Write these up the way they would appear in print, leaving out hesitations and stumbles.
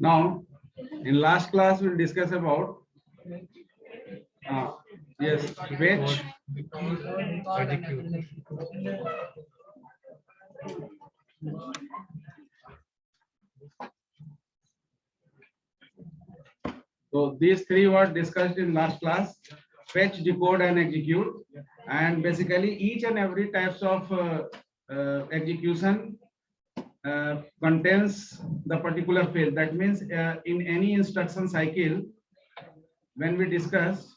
Now, in last class we'll discuss about yes, fetch, so these three were discussed in last class: fetch, decode, and execute. And basically, each and every types of execution contains the particular phase. That means in any instruction cycle, when we discuss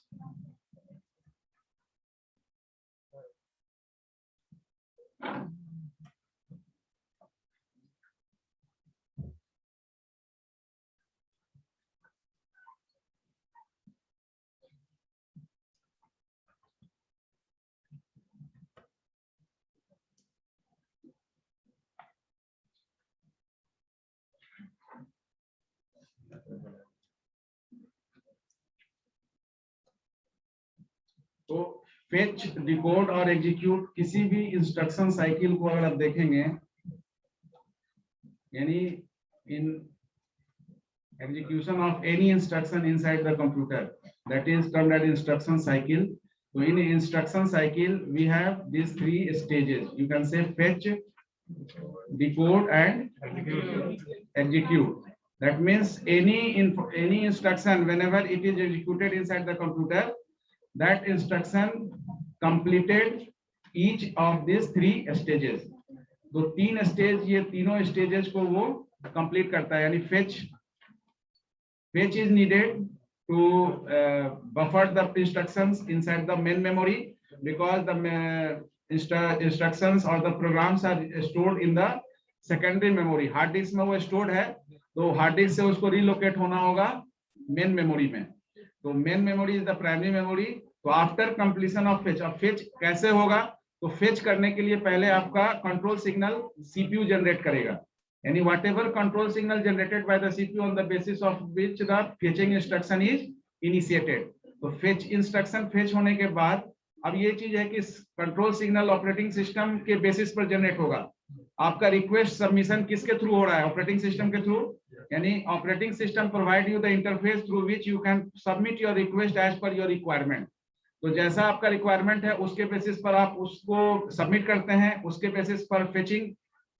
तो fetch, decode और execute किसी भी instruction cycle को अगर आप देखेंगे, यानी इन execution of any instruction inside the computer, that is termed as instruction cycle. So in instruction cycle we have these three stages. You can say fetch, decode, and execute. That means any instruction, whenever it is executed inside the computer, that instruction completed each of these three stages. तो तीन stage, ये तीनों stages को वो complete करता है. यानी fetch is needed to buffer the instructions inside the main memory, because the instructions or the programs are stored in the secondary memory. Hard disk में वो स्टोर्ड है, तो हार्ड डिस्क से उसको रिलोकेट होना होगा मेन मेमोरी में. तो main memory is the primary memory. तो आफ्टर कंप्लीशन ऑफ फेच, अब फेच कैसे होगा? तो फेच करने के लिए पहले आपका कंट्रोल सिग्नल सीपीयू जनरेट करेगा. यानी whatever control signal generated by the CPU on the basis of which the fetching instruction is initiated. तो fetch instruction fetch होने के बाद अब ये चीज है कि कंट्रोल सिग्नल ऑपरेटिंग सिस्टम के बेसिस पर जनरेट होगा. आपका रिक्वेस्ट सबमिशन किसके थ्रू हो रहा है? ऑपरेटिंग सिस्टम के थ्रू. यानी operating system provide you the interface through which you can submit your request as per your requirement. तो जैसा आपका रिक्वायरमेंट है उसके बेसिस पर आप उसको सबमिट करते हैं. उसके बेसिस पर फेचिंग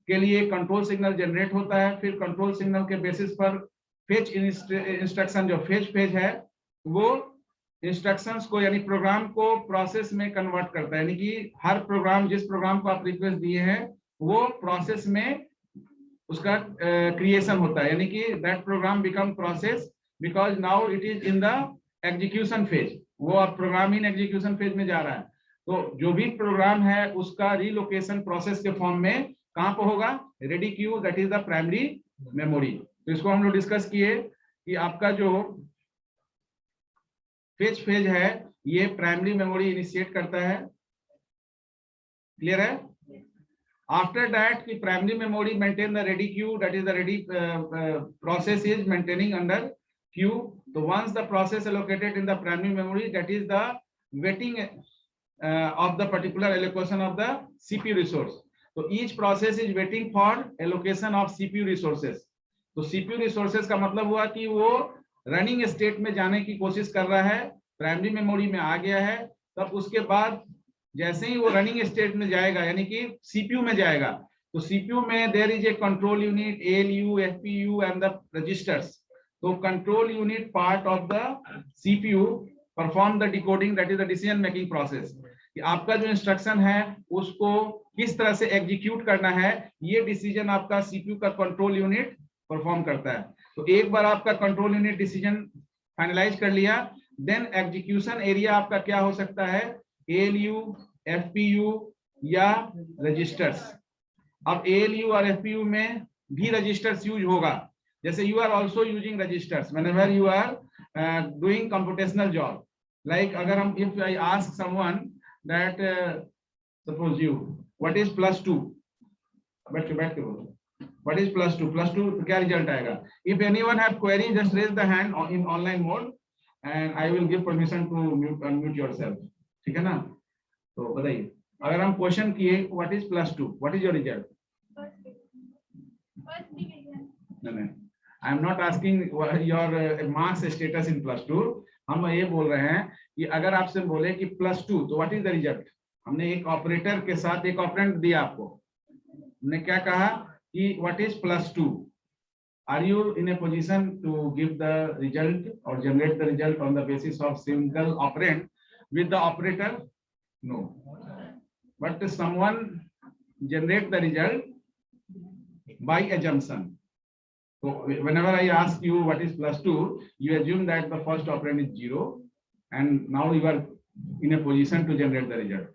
के लिए कंट्रोल सिग्नल जनरेट होता है. फिर कंट्रोल सिग्नल के बेसिस पर फेच इंस्ट्रक्शन, जो फेच फेज है, वो इंस्ट्रक्शंस को यानी प्रोग्राम को प्रोसेस में कन्वर्ट करता है. यानी कि हर प्रोग्राम, जिस प्रोग्राम को आप रिक्वेस्ट दिए हैं, वो प्रोसेस में उसका क्रिएशन होता है. यानी कि that program become process because now it is in the execution phase. वो अब प्रोग्राम इन एग्जीक्यूशन फेज में जा रहा है. तो जो भी प्रोग्राम है उसका रिलोकेशन प्रोसेस के फॉर्म में कहां पर होगा? Ready queue, that is the primary memory. तो इसको हम लोग डिस्कस किए कि आपका जो फेच फेज है ये प्राइमरी मेमोरी इनिशिएट करता है. क्लियर है? आफ्टर दैट की primary memory maintain the ready queue, that is the ready process is maintaining under queue. तो once the process allocated in the primary memory, that is the waiting of the particular allocation of the CPU resource. So each process is waiting for allocation of CPU resources. तो CPU resources का मतलब हुआ कि वो running state में जाने की कोशिश कर रहा है, प्राइमरी मेमोरी में आ गया है. तब उसके बाद जैसे ही वो रनिंग स्टेट में जाएगा, यानी कि CPU में जाएगा, तो CPU में there is a control unit, ALU, FPU and the registers. तो control unit part of the CPU perform the decoding, that is the decision making process. कि आपका जो इंस्ट्रक्शन है उसको किस तरह से एग्जीक्यूट करना है, ये डिसीजन आपका सीपीयू का कंट्रोल यूनिट परफॉर्म करता है. तो एक बार आपका कंट्रोल यूनिट डिसीजन फाइनलाइज कर लिया, देन एग्जीक्यूशन एरिया आपका क्या हो सकता है? ALU, FPU या रजिस्टर्स. अब ALU और FPU में भी रजिस्टर्स यूज होगा. जैसे you are also using registers whenever you are doing computational job. Like अगर हम, if I ask someone that suppose you, what is +2? बैठ के बोलो, what is +2? +2 क्या रिजल्ट आएगा? If anyone have query, just raise the hand in online mode and I will give permission to unmute yourself, ठीक है ना। तो बताइए, अगर हम क्वेश्चन किए what is +2, what is your result? नहीं, I am not asking your marks status in +2। हम ये बोल रहे हैं कि अगर आपसे बोले कि +2 तो व्हाट इज द रिजल्ट। हमने एक ऑपरेटर के साथ एक ऑपरेंड दिया आपको, हमने क्या कहा कि what is +2। Are you in a position to give the result or generate the result on the basis of single operand with the operator? No. But someone generate the result by assumption. So whenever I ask you what is +2, you assume that the first operand is 0, and now you are in a position to generate the result.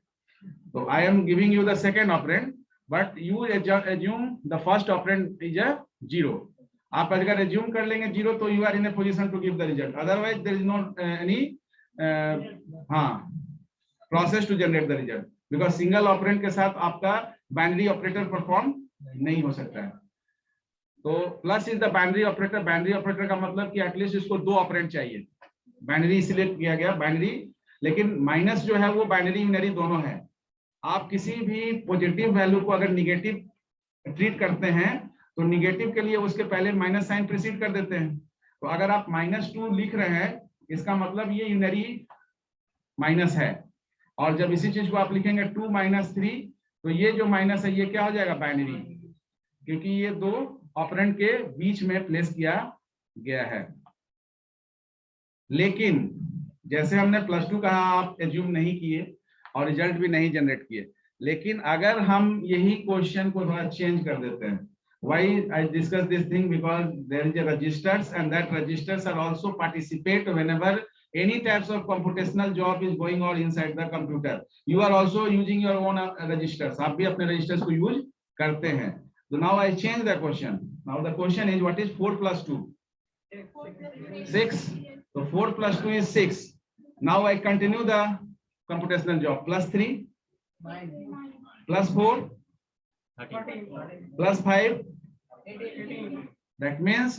So I am giving you the second operand, but you assume the first operand is a 0. आप अगर assume कर लेंगे 0 तो you are in a position to give the result, otherwise there is not any process to generate the result, because single operand के साथ आपका binary operator perform नहीं हो सकता है। तो plus is the binary operator. Binary operator का मतलब कि एटलीस्ट इसको 2 ऑपरेंड चाहिए, बाइनरी इसलिए किया गया बाइनरी, लेकिन माइनस जो है वो बाइनरी यूनरी दोनों है। आप किसी भी पॉजिटिव वैल्यू को अगर निगेटिव ट्रीट करते हैं तो निगेटिव के लिए उसके पहले माइनस साइन प्रीसीड कर देते हैं। तो अगर आप -2 लिख रहे हैं, इसका मतलब ये यूनरी माइनस है, और जब इसी चीज को आप लिखेंगे 2 - 3 तो ये जो माइनस है ये क्या हो जाएगा, बाइनरी, क्योंकि ये 2 ऑपरेंड के बीच में प्लेस किया गया है। लेकिन जैसे हमने +2 कहा, आप एज्यूम नहीं किए और रिजल्ट भी नहीं जनरेट किए, लेकिन अगर हम यही क्वेश्चन को थोड़ा चेंज कर देते हैं, why I discuss this thing, because there is a registers and that registers are also participate whenever any types of computational job is going on inside the computer. You are also using your own registers, आप भी अपने registers को use करते हैं। So now I change the question. Now the question is what is 4 + 2? 6. So 4 + 2 is 6. Now I continue the computational job. +3 +4 +5. That means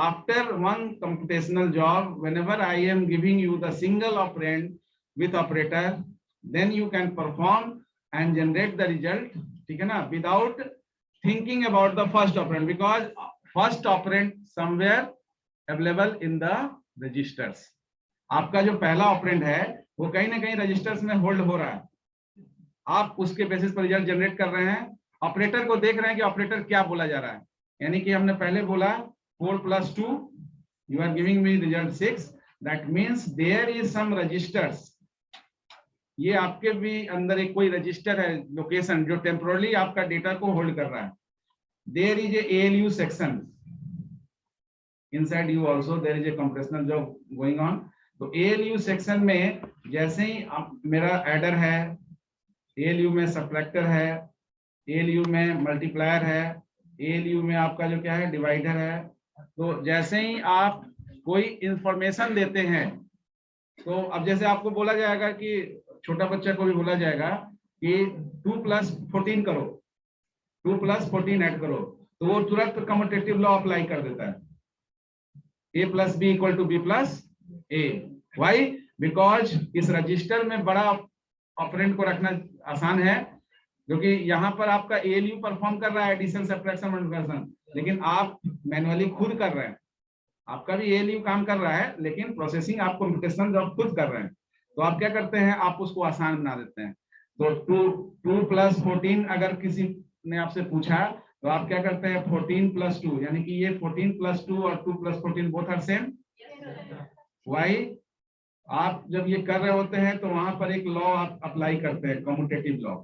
after one computational job, whenever I am giving you the single operand with operator, then you can perform and generate the result, ठीक है ना, without thinking about the first operand, because first operand somewhere available in the registers. आपका जो पहला operand है वो कहीं ना कहीं रजिस्टर्स में होल्ड हो रहा है, आप उसके बेसिस पर रिजल्ट जनरेट कर रहे हैं, ऑपरेटर को देख रहे हैं कि ऑपरेटर क्या बोला जा रहा है। यानी कि हमने पहले बोला 4 + 2, you are giving me result 6, that means there is some registers. ये आपके भी अंदर एक कोई रजिस्टर है लोकेशन जो टेम्पोरली आपका डेटा को होल्ड कर रहा है। There is a ALU section inside you, also there is a computational job going on. तो ALU सेक्शन में जैसे ही मेरा एडर है, ALU में सब्ट्रैक्टर है, ALU में मल्टीप्लायर है, ALU में आपका जो क्या है डिवाइडर है। तो जैसे ही आप कोई इंफॉर्मेशन देते हैं, तो अब जैसे आपको बोला जाएगा कि छोटा बच्चा को भी बोला जाएगा कि 2 + 14 करो, 2 + 14 ऐड करो, तो वो तुरंत कम्यूटेटिव लॉ अप्लाई कर देता है, A + B = B + A। Why? Because इस रजिस्टर में बड़ा ऑपरेंड को रखना आसान है, क्योंकि यहाँ पर आपका ALU परफॉर्म कर रहा है एडिशन, सब्ट्रैक्शन, मल्टीप्लिकेशन, लेकिन आप मैन्युअली खुद कर रहे हैं। आपका भी ALU काम कर रहा है, लेकिन प्रोसेसिंग आप कंप्यूटेशनल जॉब खुद कर रहे हैं। तो आप क्या करते हैं, आप उसको आसान बना देते हैं। तो 2 + 14 अगर किसी ने आपसे पूछा तो आप क्या करते हैं, 14 + 2, यानी कि ये 14 + 2 और 2 + 14 बोथ आर सेम। व्हाई? आप जब ये कर रहे होते हैं तो वहां पर एक लॉ आप अप्लाई करते हैं, कम्यूटेटिव लॉ।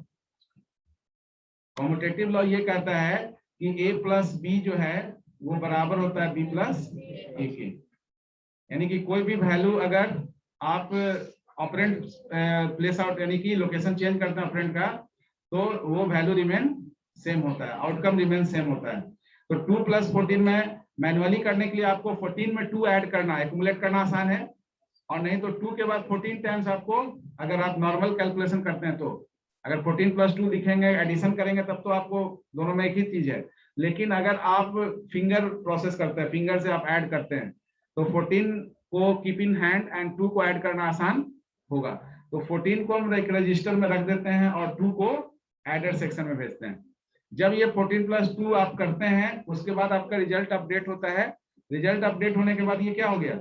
कम्यूटेटिव लॉ ये कहता है कि A + B जो है वो बराबर होता है B + A के। यानी कि कोई भी वैल्यू अगर आप ऑपरेंड प्लेस आउट, यानी कि लोकेशन चेंज करते हैं ऑपरेंड का, तो वो वैल्यू रिमेन सेम होता है, आउटकम रिमेन सेम होता है। तो 2 + 14 में मैन्युअली करने के लिए आपको 14 में 2 ऐड करना, एक्युमुलेट करना आसान है, और नहीं तो 2 के बाद 14 टाइम्स आपको, अगर आप नॉर्मल कैलकुलेशन करते हैं तो अगर 14 + 2 लिखेंगे, एडिशन करेंगे, तब तो आपको दोनों में एक ही चीज है। लेकिन अगर आप फिंगर प्रोसेस करते हैं, फिंगर से आप ऐड करते हैं, तो 14 को कीप इन हैंड एंड 2 को ऐड करना आसान होगा। तो 14 को हम एक रजिस्टर में रख देते हैं और 2 को एडर सेक्शन में भेजते हैं। जब ये 14 + 2 आप करते हैं उसके बाद आपका रिजल्ट अपडेट होता है। रिजल्ट अपडेट होने के बाद ये क्या हो गया,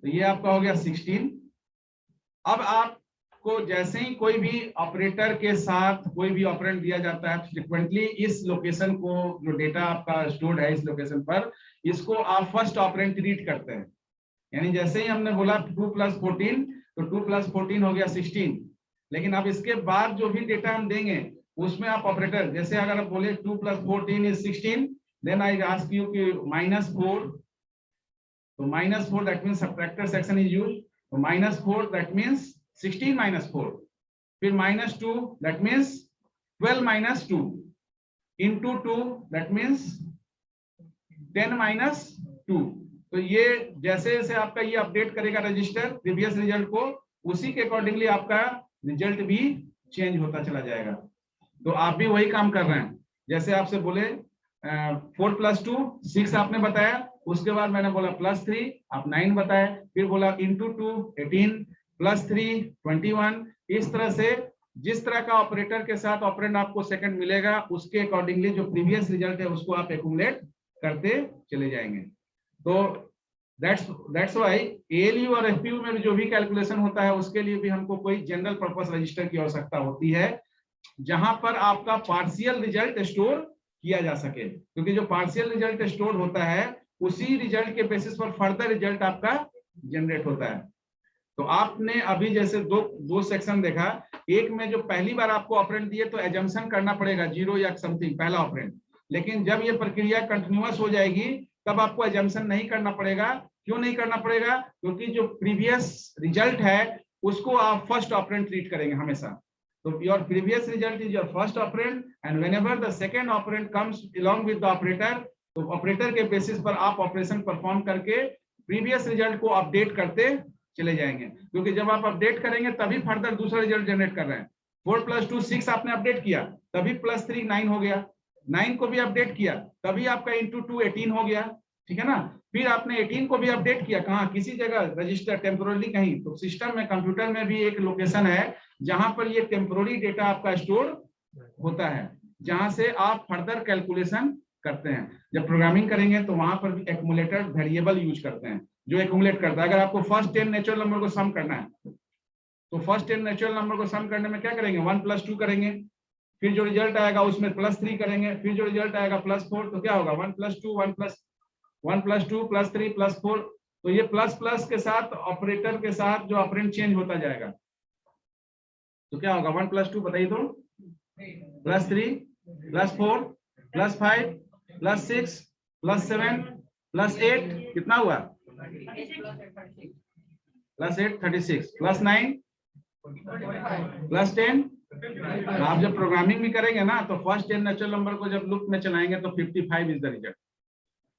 तो ये आपका हो गया 16। अब आपको जैसे ही कोई भी ऑपरेटर के साथ कोई भी ऑपरेंड दिया जाता है, फ्रिक्वेंटली इस लोकेशन को, जो डेटा आपका स्टोर्ड है इस लोकेशन पर, इसको आप फर्स्ट ऑपरेंड रीड करते हैं। यानी जैसे ही हमने बोला 2 + 14, तो 2 + 14 हो गया 16। लेकिन अब इसके बाद जो भी डेटा हम देंगे उसमें आप ऑपरेटर, जैसे अगर आप बोले 2 + 14 = 16, देन आई आस्क यू कि -4, तो -4 that means subtractor section is used. तो -4 दैट मींस 16 - 4, फिर -2 that means 12 - 2 into 2 that means 10 - 2। तो ये जैसे जैसे आपका ये अपडेट करेगा रजिस्टर प्रीवियस रिजल्ट को, उसी के अकॉर्डिंगली आपका रिजल्ट भी चेंज होता चला जाएगा। तो आप भी वही काम कर रहे हैं। जैसे आपसे बोले 4 + 2 6 आपने बताया, उसके बाद मैंने बोला +3 आप 9 बताए, फिर बोला into 2 18 +3 21। इस तरह से जिस तरह का ऑपरेटर के साथ ऑपरेंड आपको सेकंड मिलेगा उसके अकॉर्डिंगली जो प्रीवियस रिजल्ट है उसको आप एक्यूमुलेट करते चले जाएंगे। तो दैट्स व्हाई एएलयू और एफपीयू में जो भी कैलकुलेशन होता है उसके लिए भी हमको कोई जनरल पर्पस रजिस्टर की आवश्यकता होती है, जहां पर आपका पार्शियल रिजल्ट स्टोर किया जा सके। क्योंकि जो पार्शियल रिजल्ट स्टोर होता है उसी रिजल्ट के बेसिस पर फर्दर रिजल्ट आपका जनरेट होता है। तो आपने अभी जैसे दो सेक्शन देखा, एक में जो पहली बार आपको ऑपरेंड दिए तो एजम्पशन करना पड़ेगा 0 या समथिंग पहला ऑपरेंड। लेकिन जब ये प्रक्रिया कंटिन्यूअस हो जाएगी तब आपको एजम्पशन नहीं करना पड़ेगा। क्यों नहीं करना पड़ेगा? क्योंकि जो प्रीवियस रिजल्ट है उसको आप फर्स्ट ऑपरेंड ट्रीट करेंगे हमेशा। तो your previous result is your first operand and whenever the second operand comes along with the operator, तो ऑपरेटर के बेसिस पर आप ऑपरेशन परफॉर्म करके प्रीवियस रिजल्ट को अपडेट करते चले जाएंगे। क्योंकि जब आप अपडेट करेंगे तभी फर्दर दूसरा रिजल्ट जनरेट कर रहे हैं। 4 + 2 6 आपने अपडेट किया, तभी +3 9 हो गया, 9 को भी अपडेट किया तभी आपका into 2 18 हो गया, ठीक है ना। फिर आपने 18 को भी अपडेट किया, कहाँ, किसी जगह रजिस्टर टेम्पोररी कहीं, तो सिस्टम में कंप्यूटर में भी एक लोकेशन है जहां पर ये टेम्पोररी डेटा आपका स्टोर होता है, जहां से आप फर्दर कैलकुलेशन करते हैं। जब प्रोग्रामिंग करेंगे तो वहां पर भी एक्यूमुलेटर वेरिएबल यूज करते हैं जो एक्यूमुलेट करता है। अगर आपको फर्स्ट 10 नेचुरल नंबर को सम करना है तो फर्स्ट 10 नेचुरल नंबर को सम करने में क्या करेंगे, 1 + 2 करेंगे, फिर जो रिजल्ट आएगा उसमें +3 करेंगे, फिर जो रिजल्ट आएगा +4, तो क्या होगा 1 + 2 1 + 2 +3 +4। तो ये प्लस के साथ ऑपरेटर के साथ जो ऑपरेंड चेंज होता जाएगा, तो क्या होगा 1 + 2 बताइए तो +3 +4 +5 +6 +7 +8 कितना हुआ, +8 36 +9 +10। आप जब प्रोग्रामिंग भी करेंगे ना तो फर्स्ट 10 नेचुरल नंबर को जब लूप में चलाएंगे तो 55 इज द रिजल्ट,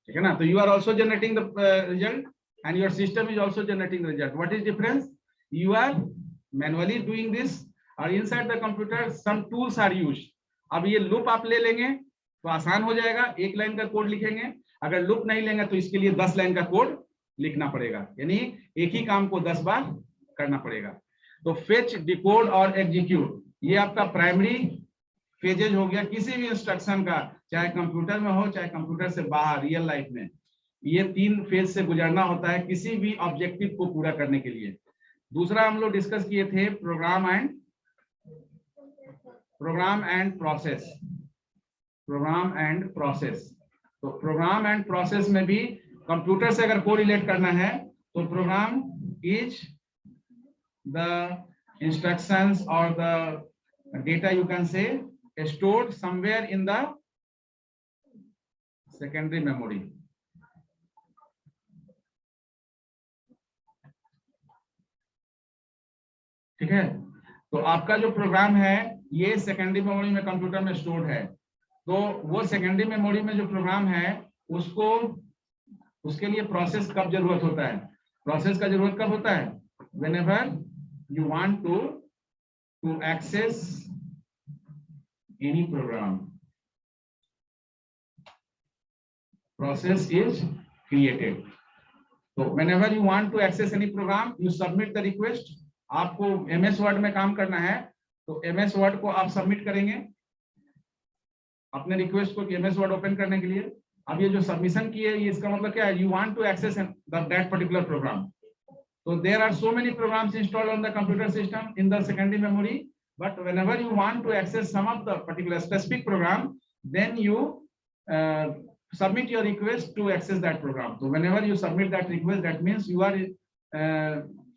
ठीक है ना। तो you are also generating the result and your system is also generating the result. What is difference, you are manually doing this और inside the computer some tools are used. अब ये loop आप ले लेंगे तो आसान हो जाएगा, एक लाइन का कोड लिखेंगे। अगर लूप नहीं लेंगे तो इसके लिए 10 लाइन का कोड लिखना पड़ेगा, यानी एक ही काम को 10 बार करना पड़ेगा। तो फेच, डिकोड और एग्जीक्यूट ये आपका प्राइमरी फेजेज हो गया किसी भी इंस्ट्रक्शन का, चाहे कंप्यूटर में हो चाहे कंप्यूटर से बाहर रियल लाइफ में। ये 3 फेज से गुजरना होता है किसी भी ऑब्जेक्टिव को पूरा करने के लिए। दूसरा हम लोग डिस्कस किए थे प्रोग्राम एंड प्रोसेस। तो प्रोग्राम एंड प्रोसेस में भी कंप्यूटर से अगर कोरिलेट करना है तो program is the instructions or the data you can say stored somewhere in the secondary memory। ठीक है, तो आपका जो प्रोग्राम है ये सेकेंडरी मेमोरी में कंप्यूटर में स्टोर्ड है। तो वो सेकेंडरी मेमोरी में जो प्रोग्राम है उसको, उसके लिए प्रोसेस कब जरूरत होता है, प्रोसेस का जरूरत कब होता है, whenever you want to access any program, process is created। तो whenever you want to access any program, you submit the request. आपको MS Word में काम करना है तो MS Word को आप सबमिट करेंगे अपने रिक्वेस्ट को MS Word ओपन करने के लिए। अब ये जो सबमिशन की है ये इसका मतलब क्या है, you want to access that particular program. So there are so many programs installed on the computer system in the secondary memory, but whenever you want to access some of the particular specific program, then you submit your request to access that program. So whenever you submit that request, that means you are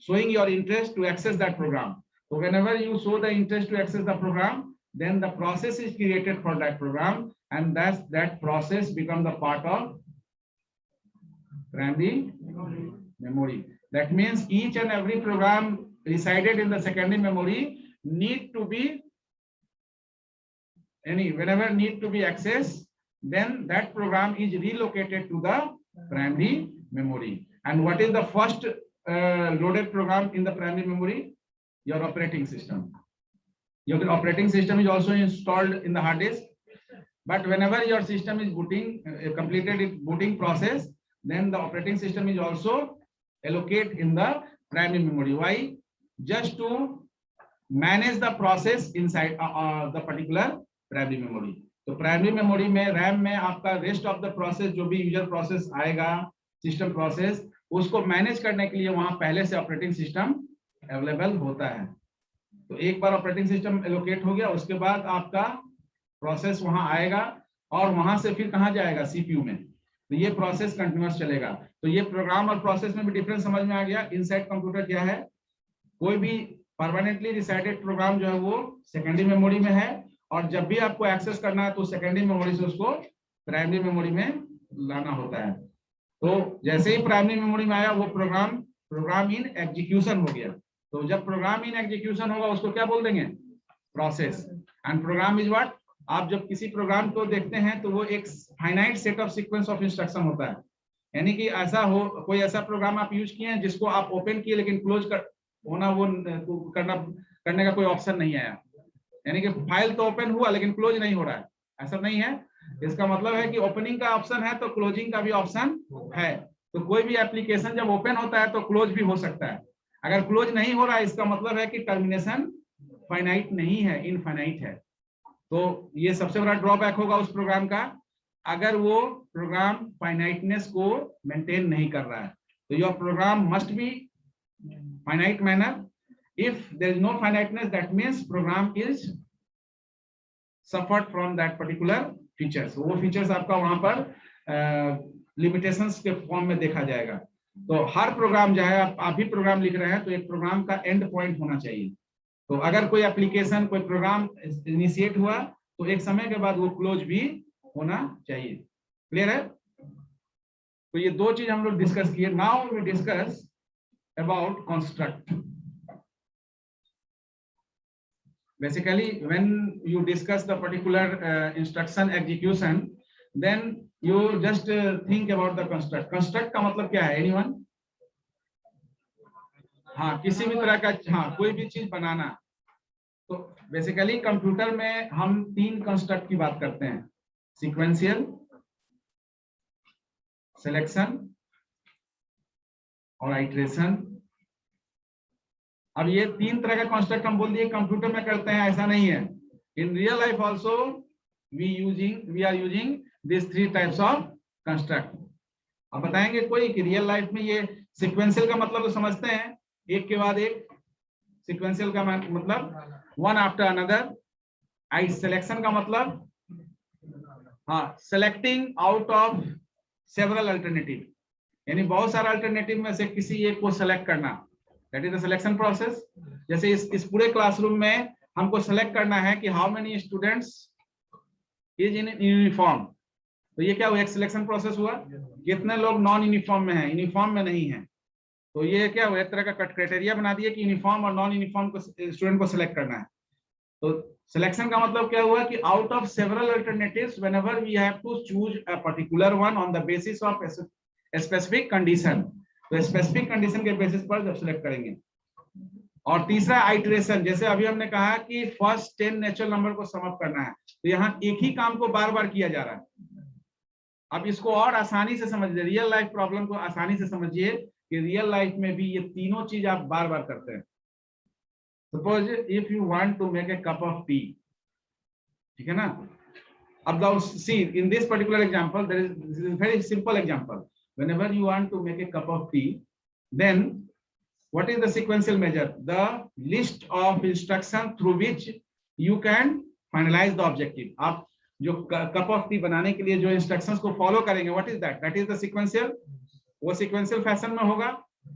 showing your interest to access that program. So whenever you show the interest to access the program, then the process is created for that program, and that process becomes the part of primary memory. That means each and every program resided in the secondary memory need to be whenever need to be accessed, then that program is relocated to the primary memory. And what is the first loaded program in the primary memory? Your operating system. Your operating system is also installed in the hard disk. But whenever your system is booting, completed its booting process, then the operating system is also allocate in the primary memory. Why? Just to manage the process inside the particular primary memory. तो primary memory में RAM में आपका rest of the process जो भी user process आएगा, system process, उसको manage करने के लिए वहां पहले से ऑपरेटिंग सिस्टम अवेलेबल होता है। तो एक बार ऑपरेटिंग सिस्टम एलोकेट हो गया, उसके बाद आपका प्रोसेस वहां आएगा और वहां से फिर कहां जाएगा, सीपीयू में। तो ये प्रोसेस कंटिन्यूअस चलेगा। तो ये प्रोग्राम और प्रोसेस में भी डिफरेंस समझ में आ गया। इनसाइड कंप्यूटर क्या है, कोई भी परमानेंटली रिसाइडेड प्रोग्राम जो है वो सेकेंडरी मेमोरी में है, और जब भी आपको एक्सेस करना है तो सेकेंडरी मेमोरी से उसको प्राइमरी मेमोरी में लाना होता है। तो जैसे ही प्राइमरी मेमोरी में आया वो प्रोग्राम इन एग्जीक्यूशन हो गया। तो जब प्रोग्राम इन एग्जीक्यूशन होगा उसको क्या बोल देंगे, process. And program is what, आप जब किसी प्रोग्राम को देखते हैं तो वो एक finite set of sequence of instruction होता है। यानी कि ऐसा हो, कोई ऐसा प्रोग्राम आप यूज किए हैं जिसको आप ओपन किए लेकिन क्लोज कर होना वो करने का कोई ऑप्शन नहीं आया। यानी कि फाइल तो ओपन हुआ लेकिन क्लोज नहीं हो रहा है, ऐसा नहीं है। इसका मतलब है कि ओपनिंग का ऑप्शन है तो क्लोजिंग का भी ऑप्शन है। तो कोई भी एप्लीकेशन जब ओपन होता है तो क्लोज भी हो सकता है। अगर क्लोज नहीं हो रहा है इसका मतलब है कि टर्मिनेशन फाइनाइट नहीं है, इनफाइनाइट है। तो ये सबसे बड़ा ड्रॉबैक होगा उस प्रोग्राम का, अगर वो प्रोग्राम फाइनाइटनेस को मेंटेन नहीं कर रहा है। तो your program must be finite manner. If there is no finiteness, that means program is suffered from that particular features. वो features आपका वहां पर limitations के फॉर्म में देखा जाएगा। तो हर प्रोग्राम जो है, आप भी प्रोग्राम लिख रहे हैं तो एक प्रोग्राम का एंड पॉइंट होना चाहिए। तो अगर कोई एप्लीकेशन, कोई प्रोग्राम इनिशिएट हुआ तो एक समय के बाद वो क्लोज भी होना चाहिए। क्लियर है? तो ये दो चीज हम लोग डिस्कस किए। Now we discuss about construct. Basically, when you discuss the particular instruction execution, then you just think about the construct. Construct का मतलब क्या है? Anyone? हाँ, किसी भी तरह का, हाँ, कोई भी चीज बनाना। तो बेसिकली कंप्यूटर में हम तीन कंस्ट्रक्ट की बात करते हैं, सीक्वेंशियल, सिलेक्शन और आइटरेशन। अब ये तीन तरह का कंस्ट्रक्ट हम बोल दिए कंप्यूटर में करते हैं, ऐसा नहीं है। In real life also we are using this three types of construct. अब बताएंगे कोई कि रियल लाइफ में ये सीक्वेंशियल का मतलब तो समझते हैं, एक के बाद एक। सीक्वेंशियल का मतलब वन आफ्टर अनदर। आई सिलेक्शन का मतलब हाँ, selecting out of several alternative, यानी बहुत सारे अल्टरनेटिव में से किसी एक को सेलेक्ट करना। That is the selection process. जैसे इस पूरे क्लासरूम में हमको सेलेक्ट करना है कि how many students is in uniform. तो ये क्या हुआ, एक सिलेक्शन प्रोसेस हुआ। कितने लोग नॉन यूनिफॉर्म में हैं, यूनिफॉर्म में नहीं है। तो ये क्या हुआ, एक तरह का क्राइटेरिया बना दिया कि यूनिफॉर्म और नॉन यूनिफॉर्म को स्टूडेंट को सिलेक्ट करना है। तो सिलेक्शन का मतलब क्या हुआ कि out of several alternatives whenever we have to choose a particular one on the basis of a specific condition. तो स्पेसिफिक कंडीशन के बेसिस पर जब सिलेक्ट करेंगे। और तीसरा आइटरेशन, जैसे अभी हमने कहा कि फर्स्ट 10 नेचुरल नंबर को सम अप करना है, तो यहाँ एक ही काम को बार बार किया जा रहा है। अब इसको और आसानी से समझिए, रियल लाइफ प्रॉब्लम को आसानी से समझिए कि रियल लाइफ में भी ये तीनों चीज आप बार बार करते हैं। Suppose if you want to make a cup of tea, ठीक है ना। अब now see in this particular example, there is very simple example. Whenever you want to make a cup of tea, then what is the sequential measure? The list of instruction through which you can finalize the objective. आप जो cup of T बनाने के लिए जो instructions को follow करेंगे, what is that? That is the sequential. वो sequential fashion में होगा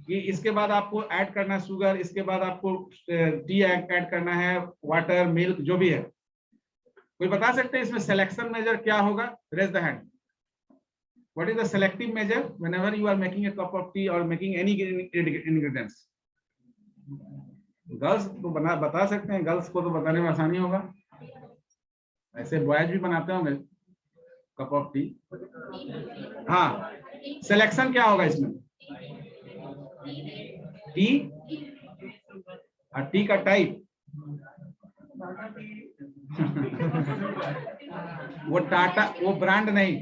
कि इसके बाद आपको ऐड करना है शुगर, इसके बाद आपको टी ऐड करना है, वाटर, मिल्क, जो भी है। कोई बता सकते हैं इसमें सिलेक्शन मेजर क्या होगा? Raise the hand. What is the selective measure whenever you are making a cup of tea or making any ingredients? Girls तो बता सकते हैं, गर्ल्स को तो बताने में आसानी होगा, ऐसे बॉयज भी बनाते होंगे कप ऑफ टी। हाँ, सिलेक्शन क्या होगा इसमें? टी और टी का टाइप वो टाटा, वो ब्रांड नहीं।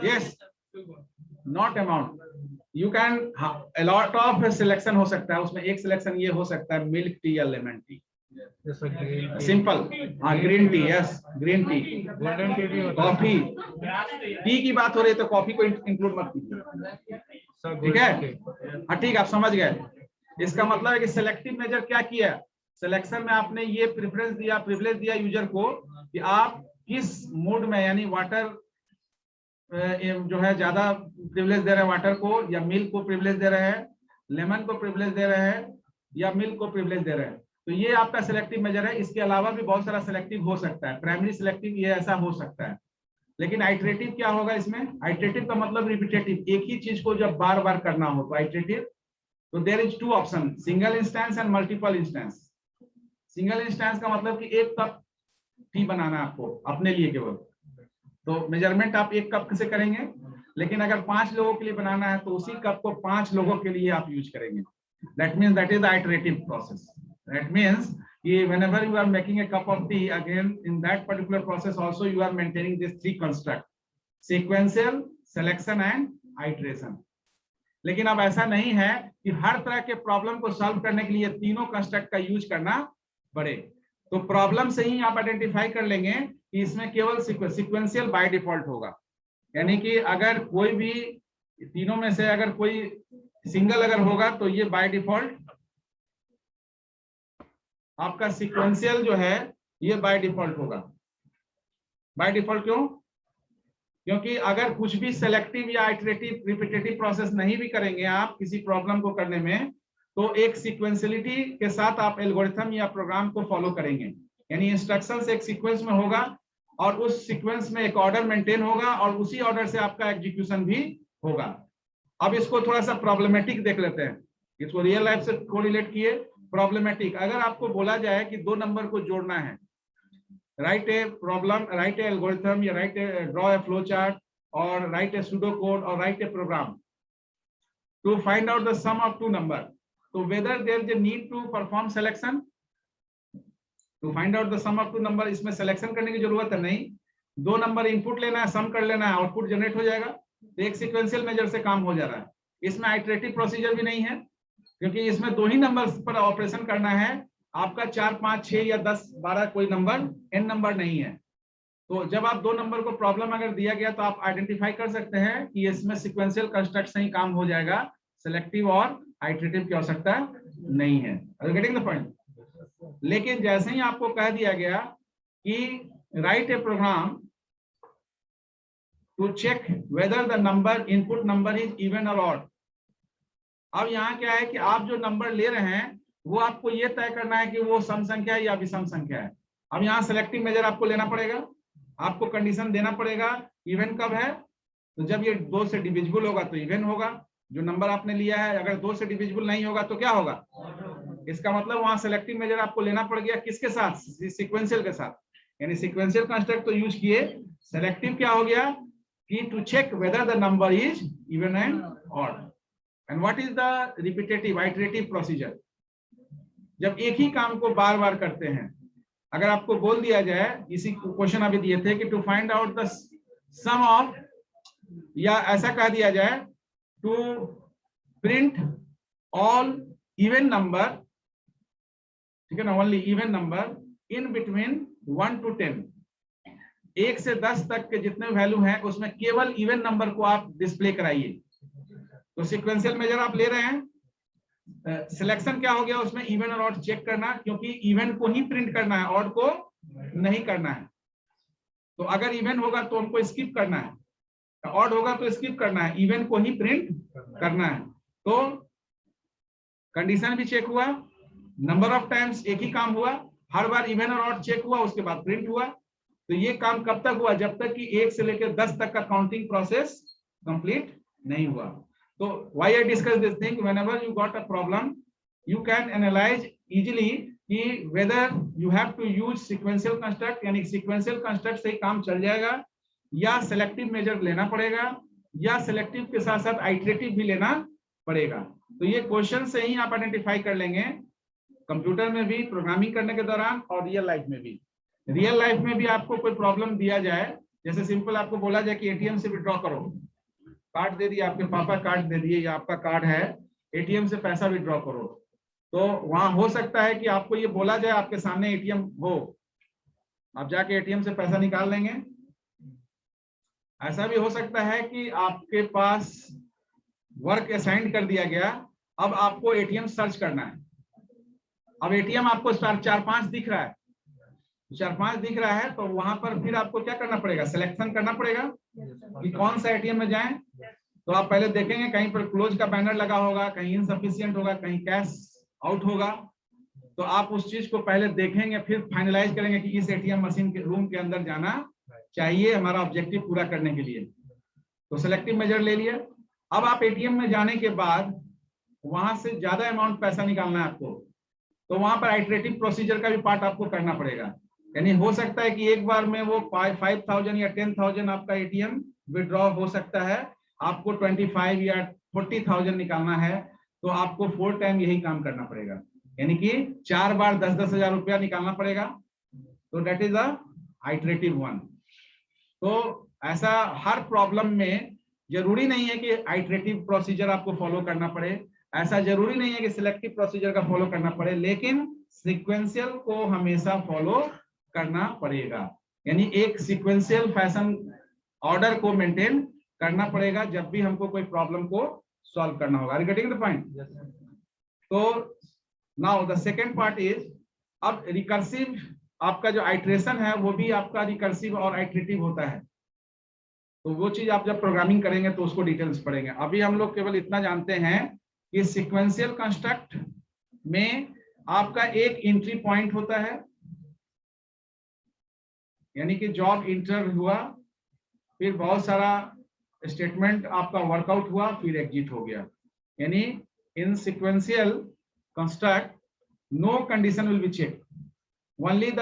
Yes, not amount. You can a lot of selection हो सकता है उसमें। एक सिलेक्शन ये हो सकता है मिल्क टी या लेमन टी, सिंपल। हाँ, green tea, yes green tea, golden tea भी होता है। कॉफी, टी की बात हो रही है तो कॉफी को इंक्लूड मत कीजिए, ठीक है। हाँ ठीक, आप समझ गए। इसका मतलब है कि सिलेक्टिव मेजर क्या किया? सिलेक्शन में आपने ये प्रेफरेंस दिया, प्रिविलेज दिया यूजर को कि आप किस मूड में, यानी वाटर जो है ज्यादा प्रिविलेज दे रहे हैं वाटर को, या मिल्क को प्रिविलेज दे रहे हैं, लेमन को प्रिविलेज दे रहे हैं, या मिल्क को प्रिविलेज दे रहे हैं। तो ये आपका सिलेक्टिव मेजर है। इसके अलावा भी बहुत सारा सिलेक्टिव हो सकता है, प्राइमरी सिलेक्टिव ये ऐसा हो सकता है। लेकिन आइटरेटिव क्या होगा इसमें? आइटरेटिव का मतलब रिपीटेटिव, एक ही चीज को जब बार बार करना हो तो आइटरेटिव। तो there is two option, single instance and multiple instance. Single instance का मतलब कि एक कप टी बनाना है आपको अपने लिए केवल, तो मेजरमेंट आप एक कप से करेंगे। लेकिन अगर 5 लोगों के लिए बनाना है तो उसी कप को 5 लोगों के लिए आप यूज करेंगे। That means that is the iterative process. That means कि whenever you are making a cup of tea, again in that particular process also you are maintaining these 3 construct: sequential, selection and iteration. लेकिन अब ऐसा नहीं है कि हर तरह के problem को सॉल्व करने के लिए तीनों कंस्ट्रक्ट का यूज करना पड़े। तो प्रॉब्लम से ही आप आइडेंटिफाई कर लेंगे कि इसमें केवल सीक्वेंशियल बाय डिफॉल्ट होगा। यानी कि अगर कोई भी तीनों में से अगर कोई सिंगल अगर होगा तो ये बाय डिफॉल्ट आपका सीक्वेंशियल जो है ये बाय डिफॉल्ट होगा। बाय डिफॉल्ट क्यों? क्योंकि अगर कुछ भी सेलेक्टिव या आइटरेटिव रिपीटेटिव प्रोसेस नहीं भी करेंगे आप किसी प्रॉब्लम को करने में, तो एक सीक्वेंशियलिटी के साथ आप एल्गोरिथम या प्रोग्राम को फॉलो करेंगे। यानी इंस्ट्रक्शंस एक सीक्वेंस में होगा और उस सीक्वेंस में एक ऑर्डर मेंटेन होगा और उसी ऑर्डर से आपका एग्जीक्यूशन भी होगा। अब इसको थोड़ा सा प्रॉब्लमेटिक देख लेते हैं, इसको रियल लाइफ से कोरिलेट किए। प्रॉब्लमेटिक, अगर आपको बोला जाए कि 2 नंबर को जोड़ना है, write a problem, write a algorithm, या write a draw a flow chart, और राइट ए सूडो कोड, और write a program to find out the sum of 2 number. तो whether there is a need to perform selection to find out the sum of 2 number, इसमें selection करने की जरूरत है नहीं। 2 number input लेना है, सम कर लेना है, आउटपुट जनरेट हो जाएगा। तो एक सीक्वेंशियल मेजर से काम हो जा रहा है। इसमें आइटरेटिव प्रोसीजर भी नहीं है, क्योंकि इसमें 2 ही नंबर पर ऑपरेशन करना है। आपका 4, 5, 6 या 10, 12 कोई नंबर, n नंबर नहीं है। तो जब आप 2 नंबर को प्रॉब्लम अगर दिया गया तो आप आइडेंटिफाई कर सकते हैं कि इसमें सीक्वेंशियल कंस्ट्रक्ट से ही काम हो जाएगा, सिलेक्टिव और आइटरेटिव की आवश्यकता नहीं है। Are you getting the point? लेकिन जैसे ही आपको कह दिया गया कि write a program to check whether the number input number is even और ऑड। अब यहाँ क्या है कि आप जो नंबर ले रहे हैं वो आपको ये तय करना है कि वो सम संख्या है या विषम संख्या है। अब यहाँ सिलेक्टिव मेजर आपको लेना पड़ेगा, आपको कंडीशन देना पड़ेगा इवन कब है, तो जब ये 2 से डिविजिबल होगा तो इवन होगा जो नंबर आपने लिया है। अगर 2 से डिविजिबल नहीं होगा तो क्या होगा? इसका मतलब वहां सिलेक्टिव मेजर आपको लेना पड़ गया किसके साथ? सीक्वेंशियल के साथ। यानी सीक्वेंशियल कंस्ट्रक्ट तो यूज किए। सिलेक्टिव क्या हो गया कि to check whether the number is even and odd. And what is the repetitive iterative procedure? जब एक ही काम को बार बार करते हैं। अगर आपको बोल दिया जाए, इसी क्वेश्चन अभी दिए थे कि to find out the sum of या ऐसा कह दिया जाए to print all even number, ठीक है ना, only even number in between 1 to 10, 1 से 10 तक के जितने वैल्यू हैं उसमें केवल इवन नंबर को आप डिस्प्ले कराइए। तो सीक्वेंशियल मेजर आप ले रहे हैं, सिलेक्शन क्या हो गया उसमें, इवन और ऑड चेक करना, क्योंकि इवन को ही प्रिंट करना है, ऑड को नहीं करना है। तो अगर इवन होगा तो उनको स्किप करना है, ऑड होगा तो स्किप करना है, इवन को ही प्रिंट करना है। तो कंडीशन भी चेक हुआ, नंबर ऑफ टाइम्स एक ही काम हुआ, हर बार इवन और ऑड चेक हुआ, उसके बाद प्रिंट हुआ। तो ये काम कब तक हुआ, जब तक कि 1 से लेकर 10 तक का काउंटिंग प्रोसेस कंप्लीट नहीं हुआ। तो why I discuss this thing, whenever you got a problem you can analyze easily कि whether you have to use sequential construct, यानी sequential construct से ही काम चल जाएगा, या selective measure लेना पड़ेगा, या selective के साथ साथ iterative भी लेना पड़ेगा। तो ये क्वेश्चन से ही आप आइडेंटिफाई कर लेंगे, कंप्यूटर में भी प्रोग्रामिंग करने के दौरान और रियल लाइफ में भी। रियल लाइफ में भी आपको कोई प्रॉब्लम दिया जाए, जैसे सिंपल आपको बोला जाए कि एटीएम से विड्रॉ करो, कार्ड दे दिया, आपके पापा कार्ड दे दिए, या आपका कार्ड है, एटीएम से पैसा विड्रॉ करो, तो वहां हो सकता है कि आपको ये बोला जाए, आपके सामने एटीएम हो, आप जाके एटीएम से पैसा निकाल लेंगे। ऐसा भी हो सकता है कि आपके पास वर्क असाइन कर दिया गया, अब आपको एटीएम सर्च करना है, अब एटीएम आपको 4-5 दिख रहा है, 4-5 दिख रहा है, तो वहां पर फिर आपको क्या करना पड़ेगा, सिलेक्शन करना पड़ेगा कि कौन सा एटीएम में जाएं। तो आप पहले देखेंगे कहीं पर क्लोज का बैनर लगा होगा, कहीं इनसफिशिएंट होगा, कहीं कैश आउट होगा, तो आप उस चीज को पहले देखेंगे, फिर फाइनलाइज करेंगे कि इस एटीएम मशीन के रूम के अंदर जाना चाहिए हमारा ऑब्जेक्टिव पूरा करने के लिए। तो सिलेक्टिव मेजर ले लिया। अब आप एटीएम में जाने के बाद वहां से ज्यादा अमाउंट पैसा निकालना है आपको, तो वहां पर आइटरेटिव प्रोसीजर का भी पार्ट आपको करना पड़ेगा। यानी हो सकता है कि एक बार में वो 5,000 या 10,000 आपका एटीएम विड्रॉ हो सकता है, आपको 25 या 40,000 निकालना है, तो आपको 4 टाइम यही काम करना पड़ेगा, यानी कि 4 बार 10-10 हजार रुपया निकालना पड़ेगा। तो that is a iterative one. तो ऐसा हर प्रॉब्लम में जरूरी नहीं है कि आइटरेटिव प्रोसीजर आपको फॉलो करना पड़े, ऐसा जरूरी नहीं है कि सिलेक्टिव प्रोसीजर का फॉलो करना पड़े, लेकिन सीक्वेंशियल को हमेशा फॉलो करना पड़ेगा, यानी एक सीक्वेंशियल फैशन ऑर्डर को मेंटेन करना पड़ेगा जब भी हमको कोई प्रॉब्लम को सॉल्व करना होगा। Getting the point? तो now the second part is, अब रिकर्सिव आपका जो आइटरेशन है वो भी आपका रिकर्सिव और आइटरेटिव होता है, तो वो चीज आप जब प्रोग्रामिंग करेंगे तो उसको डिटेल्स पढ़ेंगे। अभी हम लोग केवल इतना जानते हैं कि सीक्वेंशियल कंस्ट्रक्ट में आपका एक एंट्री पॉइंट होता है, यानी कि जॉब इंटर हुआ, फिर बहुत सारा स्टेटमेंट आपका वर्कआउट हुआ, फिर एग्जिट हो गया। यानी in sequential construct no condition will be check, only the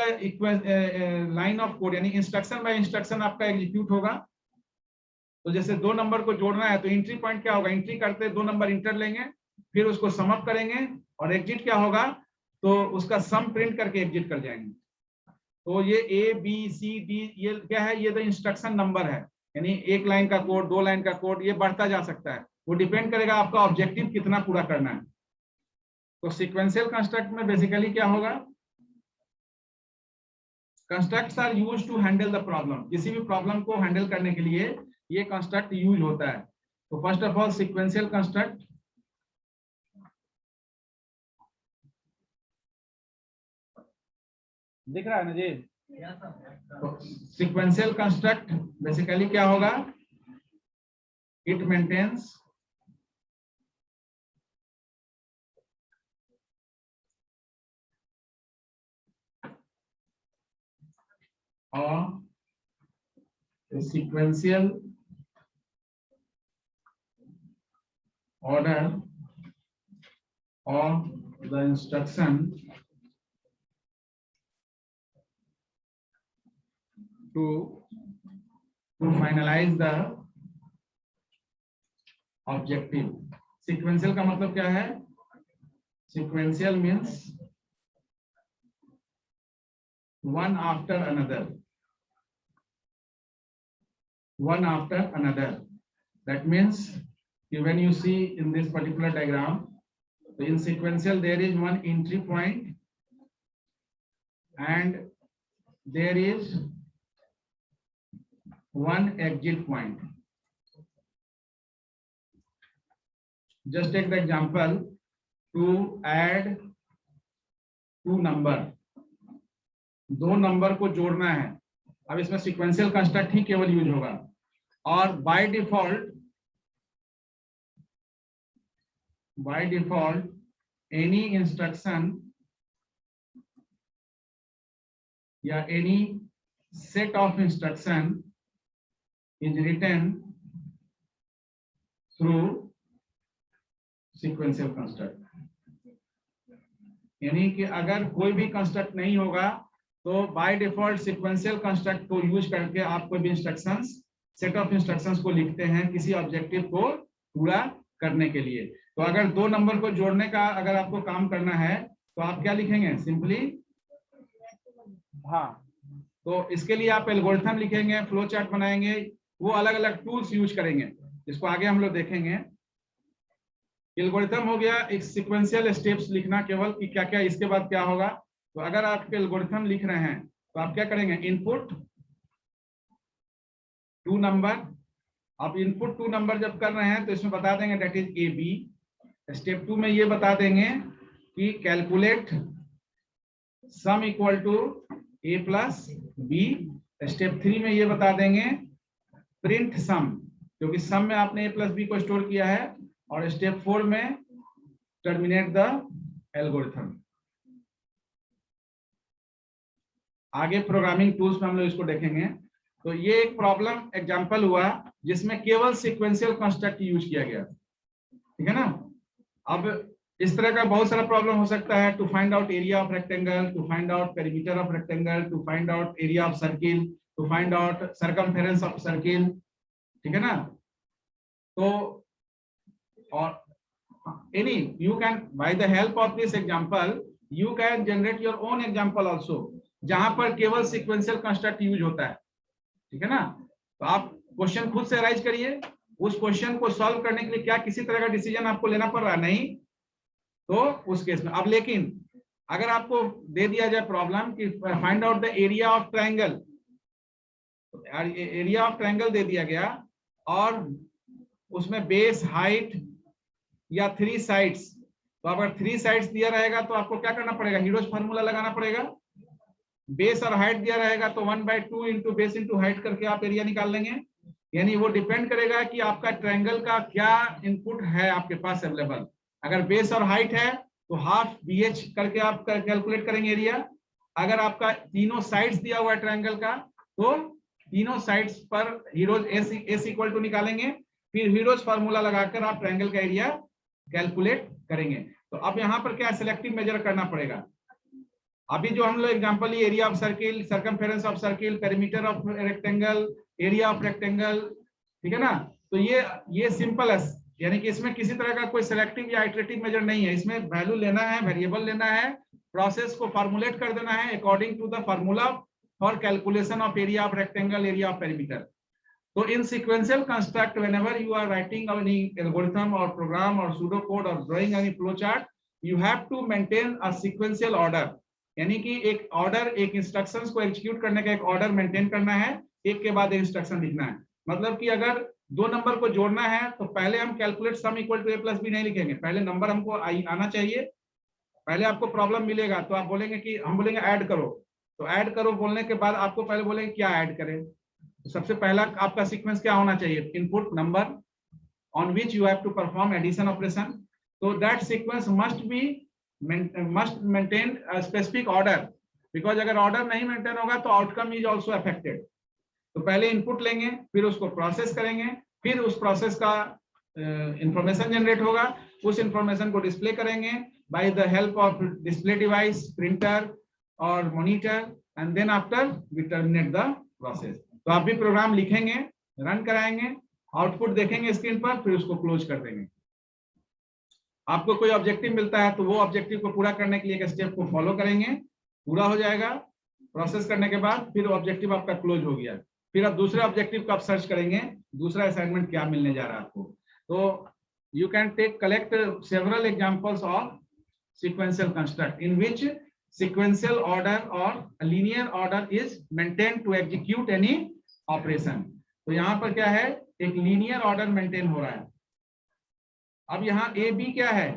line of code, यानी इंस्ट्रक्शन बाय इंस्ट्रक्शन आपका एग्जीक्यूट होगा। तो जैसे 2 नंबर को जोड़ना है तो एंट्री पॉइंट क्या होगा, एंट्री करते 2 नंबर इंटर लेंगे, फिर उसको सम अप करेंगे, और एग्जिट क्या होगा, तो उसका सम प्रिंट करके एग्जिट कर जाएंगे। तो ये A B C D ये क्या है, ये तो इंस्ट्रक्शन नंबर है, यानी 1 लाइन का कोड, 2 लाइन का कोड, ये बढ़ता जा सकता है, वो डिपेंड करेगा आपका ऑब्जेक्टिव कितना पूरा करना है। तो सीक्वेंशियल कंस्ट्रक्ट में बेसिकली क्या होगा, constructs are used to handle the problem, किसी भी प्रॉब्लम को हैंडल करने के लिए ये कंस्ट्रक्ट यूज होता है। तो first of all sequential construct, दिख रहा है ना जी? सीक्वेंशियल कंस्ट्रक्ट बेसिकली क्या होगा, it maintains a sequential order of the instruction to finalize the objective। sequential का मतलब क्या है, sequential means one after another, one after another, That means when you see in this particular diagram, so in sequential there is one entry point and there is one exit point. Just take the example to add two number, दो number को जोड़ना है. अब इसमें sequential construct ही केवल use होगा और by default any instruction या any set of instruction is written through sequential construct. यानी कि अगर कोई भी कंस्ट्रक्ट नहीं होगा तो बाय डिफॉल्ट सीक्वेंशियल कंस्ट्रक्ट को यूज करके आप कोई भी इंस्ट्रक्शंस, सेट ऑफ इंस्ट्रक्शंस को लिखते हैं किसी ऑब्जेक्टिव को पूरा करने के लिए. तो अगर दो नंबर को जोड़ने का अगर आपको काम करना है तो आप क्या लिखेंगे? सिंपली तो इसके लिए आप एल्गोरिथम लिखेंगे, फ्लो चार्ट बनाएंगे, वो अलग अलग टूल्स यूज करेंगे जिसको आगे हम लोग देखेंगे. एल्गोरिथम हो गया एक सीक्वेंशियल स्टेप्स लिखना केवल कि क्या क्या इसके बाद क्या होगा. तो अगर आप एल्गोरिथम लिख रहे हैं तो आप क्या करेंगे? Input two number. आप इनपुट टू नंबर जब कर रहे हैं तो इसमें बता देंगे that is A B. Step 2 में ये बता देंगे कि calculate sum equal to A plus B. Step 3 में ये बता देंगे प्रिंट सम, क्योंकि सम में आपने ए प्लस बी को स्टोर किया है. और स्टेप 4 में टर्मिनेट द एल्गोरिथम. आगे प्रोग्रामिंग टूल्स में हम लोग इसको देखेंगे. तो ये एक प्रॉब्लम एग्जांपल हुआ जिसमें केवल सीक्वेंशियल कंस्ट्रक्ट यूज किया गया. ठीक है ना. अब इस तरह का बहुत सारा प्रॉब्लम हो सकता है. To find out area of rectangle, to find out perimeter of rectangle, to find out area of circle, to find out circumference of circle. ठीक है ना. तो or any you can by the help of this example you can generate your own example also जहां पर केवल sequential construct use होता है. ठीक है ना. तो आप क्वेश्चन खुद से राइज करिए. उस क्वेश्चन को सॉल्व करने के लिए क्या किसी तरह का डिसीजन आपको लेना पड़ रहा नहीं तो उस केस में. अब लेकिन अगर आपको दे दिया जाए प्रॉब्लम कि find out the area of triangle, area of triangle दे दिया गया और उसमें बेस, हाइट या 3 साइड्स. तो अगर 3 साइड्स दिया रहेगा तो आपको क्या करना पड़ेगा? हीरोज फार्मूला लगाना पड़ेगा. बेस और हाइट दिया रहेगा तो 1/2 इंटू बेस इंटू हाइट करके आप एरिया निकाल लेंगे. यानी वो डिपेंड करेगा कि आपका ट्रायंगल का क्या इनपुट है आपके पास अवेलेबल. अगर बेस और हाइट है तो हाफ BH करके आप कैलकुलेट करेंगे एरिया. अगर आपका तीनों साइड्स दिया हुआ है ट्रायंगल का तो तीनों साइड्स पर हीरोज एस इक्वल टू निकालेंगे. फिर हीरोज फार्मूला लगाकर आप ट्रायंगल का एरिया कैलकुलेट करेंगे. तो अब यहाँ पर क्या सिलेक्टिव मेजर करना पड़ेगा. अभी जो हम लोग एग्जांपल ये area of circle, circumference of circle, perimeter of rectangle, area of rectangle. ठीक है ना. तो ये सिंपल है. यानी कि इसमें किसी तरह का कोई सिलेक्टिव या आइटरेटिव मेजर नहीं है. इसमें वैल्यू लेना है, वेरिएबल लेना है, प्रोसेस को फॉर्मुलेट कर देना है according to the formula for calculation of area of rectangle, area of perimeter. So in sequential construct, whenever you are writing any algorithm or program or pseudocode or drawing any flowchart, you have to maintain a sequential order. यानी कि एक order, एक instructions को execute करने का एक order maintain करना है. एक के बाद एक इंस्ट्रक्शन लिखना है. मतलब कि अगर दो नंबर को जोड़ना है तो पहले हम calculate sum equal to A plus B नहीं लिखेंगे. पहले नंबर हमको आना चाहिए. पहले आपको प्रॉब्लम मिलेगा तो आप बोलेंगे कि हम बोलेंगे ऐड करो. तो ऐड करो बोलने के बाद आपको पहले बोलेंगे क्या ऐड करें. सबसे पहला आपका सीक्वेंस क्या होना चाहिए? Input number on which you have to perform addition operation. तो that sequence must maintain specific order, because अगर ऑर्डर नहीं मेंटेन होगा तो आउटकम इज आल्सो अफेक्टेड. तो पहले इनपुट लेंगे, फिर उसको प्रोसेस करेंगे, फिर उस प्रोसेस का इंफॉर्मेशन जनरेट होगा. उस इंफॉर्मेशन को डिस्प्ले करेंगे by the help of display device, printer और monitor, and then after we terminate the process. तो आप भी प्रोग्राम लिखेंगे, रन कराएंगे, आउटपुट देखेंगे स्क्रीन पर, फिर उसको क्लोज कर देंगे. आपको कोई ऑब्जेक्टिव मिलता है तो वो ऑब्जेक्टिव को पूरा करने के लिए एक स्टेप को फॉलो करेंगे. पूरा हो जाएगा प्रोसेस करने के बाद, फिर ऑब्जेक्टिव आपका क्लोज हो गया. फिर आप दूसरे ऑब्जेक्टिव को आप सर्च करेंगे, दूसरा असाइनमेंट क्या मिलने जा रहा है आपको। तो you can collect several examples of sequential construct in which sequential order or linear order is maintained to execute any operation। तो यहाँ पर क्या है, एक लीनियर ऑर्डर मेंटेन हो रहा है। अब यहाँ ए बी क्या है,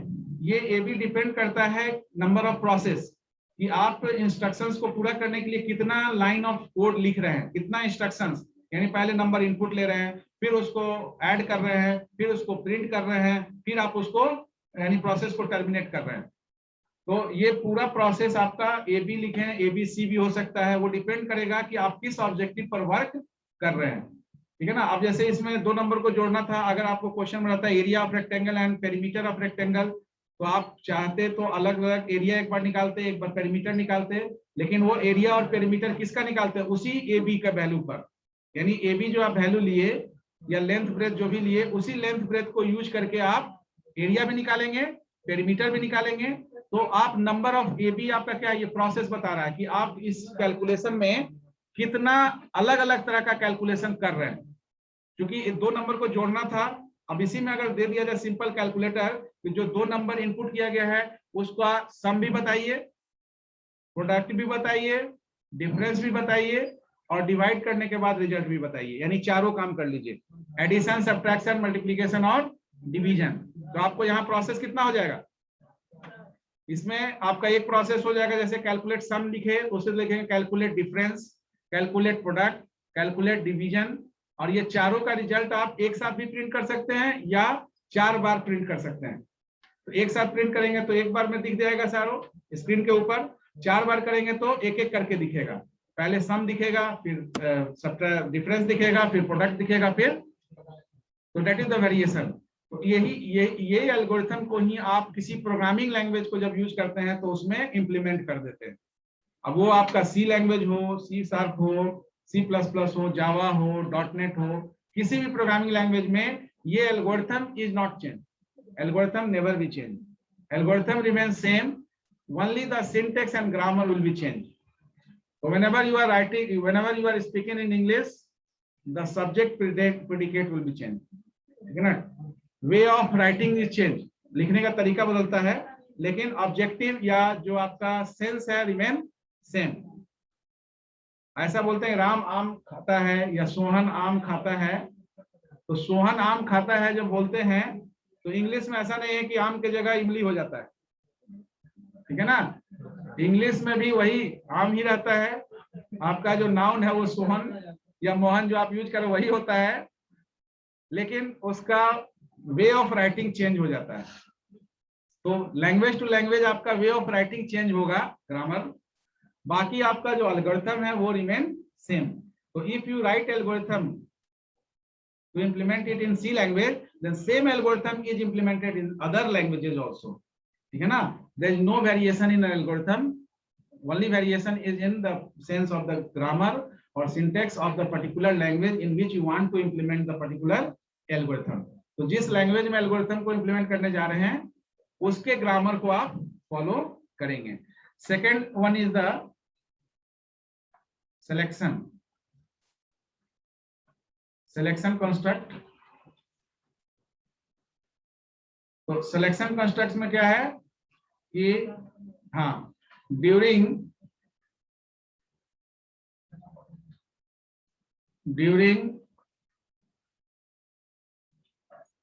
ये ए बी डिपेंड करता है नंबर ऑफ प्रोसेस, कि आप इंस्ट्रक्शंस को पूरा करने के लिए कितना लाइन ऑफ कोड लिख रहे हैं, कितना इंस्ट्रक्शंस, यानी पहले नंबर इनपुट ले रहे हैं, फिर उसको ऐड कर रहे हैं, फिर उसको प्रिंट कर रहे हैं, फिर आप उसको यानी प्रोसेस को टर्मिनेट कर रहे हैं। तो ये पूरा प्रोसेस आपका ए बी लिखे हैं, ए बी सी भी हो सकता है, वो डिपेंड करेगा कि आप किस ऑब्जेक्टिव पर वर्क कर रहे हैं, ठीक है ना। अब जैसे इसमें 2 नंबर को जोड़ना था, अगर आपको क्वेश्चन में रहता है area of rectangle and perimeter of rectangle, तो आप चाहते तो अलग अलग एरिया एक बार निकालते, एक बार पेरीमीटर निकालते, लेकिन वो एरिया और पेरीमीटर किसका निकालते हैं, उसी ए बी का वैल्यू पर, यानी ए बी जो आप वैल्यू लिए या लेंथ ब्रेथ जो भी लिए, उसी लेंथ ब्रेथ को यूज करके आप एरिया भी निकालेंगे, पेरीमीटर भी निकालेंगे। तो आप नंबर ऑफ ए बी, आपका क्या ये प्रोसेस बता रहा है कि आप इस कैलकुलेशन में कितना अलग अलग तरह का कैलकुलेशन कर रहे हैं, क्योंकि 2 नंबर को जोड़ना था। अब इसी में अगर दे दिया जाए सिंपल कैलकुलेटर, तो जो 2 नंबर इनपुट किया गया है उसका सम भी बताइए, प्रोडक्ट भी बताइए, डिफरेंस भी बताइए, और डिवाइड करने के बाद रिजल्ट भी बताइए, यानी चारों काम कर लीजिए, एडिशन, सब्ट्रैक्शन, मल्टीप्लिकेशन और डिवीजन। तो आपको यहाँ प्रोसेस कितना हो जाएगा, इसमें आपका एक प्रोसेस हो जाएगा, जैसे कैलकुलेट सम लिखे, उसे लिखेंगे calculate difference, calculate product, calculate division, और ये चारों का रिजल्ट आप एक साथ भी प्रिंट कर सकते हैं या 4 बार प्रिंट कर सकते हैं। तो एक साथ प्रिंट करेंगे तो एक बार में दिख जाएगा सारों स्क्रीन के ऊपर, 4 बार करेंगे तो एक एक करके दिखेगा, पहले सम दिखेगा, फिर डिफरेंस दिखेगा, फिर प्रोडक्ट दिखेगा, फिर, तो दैट इज द वेरिएशन। तो ये एल्गोरिथम को ही आप किसी प्रोग्रामिंग लैंग्वेज को जब यूज करते हैं तो उसमें इंप्लीमेंट कर देते हैं। अब वो आपका सी लैंग्वेज हो, सी शार्प हो, C++ हो, जावा हो, .NET हो, किसी भी प्रोग्रामिंग लैंग्वेज में ये algorithm is not change, algorithm never be change, algorithm remains same, only the syntax and grammar will be change. So whenever you are writing, whenever you are speaking in English, the subject predicate will be changed, ठीक है ना। Way of writing is change, लिखने का तरीका बदलता है, लेकिन objective या जो आपका सेंस है रिमेन सेम। ऐसा बोलते हैं राम आम खाता है या सोहन आम खाता है, तो सोहन आम खाता है जब बोलते हैं तो इंग्लिश में ऐसा नहीं है कि आम की जगह इमली हो जाता है, ठीक है ना। इंग्लिश में भी वही आम ही रहता है, आपका जो नाउन है वो सोहन या मोहन जो आप यूज करो वही होता है, लेकिन उसका वे ऑफ राइटिंग चेंज हो जाता है। तो लैंग्वेज टू लैंग्वेज आपका वे ऑफ राइटिंग चेंज होगा, ग्रामर, बाकी आपका जो एल्गोरिथम है वो रिमेन सेम। तो if you right algorithm to implement it in C language, then same algorithm is implemented in other languages also, ठीक है ना। There is no variation in algorithm, only variation is in the sense of the grammar or syntax of the particular language in which you want to implement the particular algorithm। तो जिस language में algorithm को implement करने जा रहे हैं उसके grammar को आप फॉलो करेंगे। Second one is the selection construct. तो सिलेक्शन कंस्ट्रक्ट में क्या है कि हाँ, during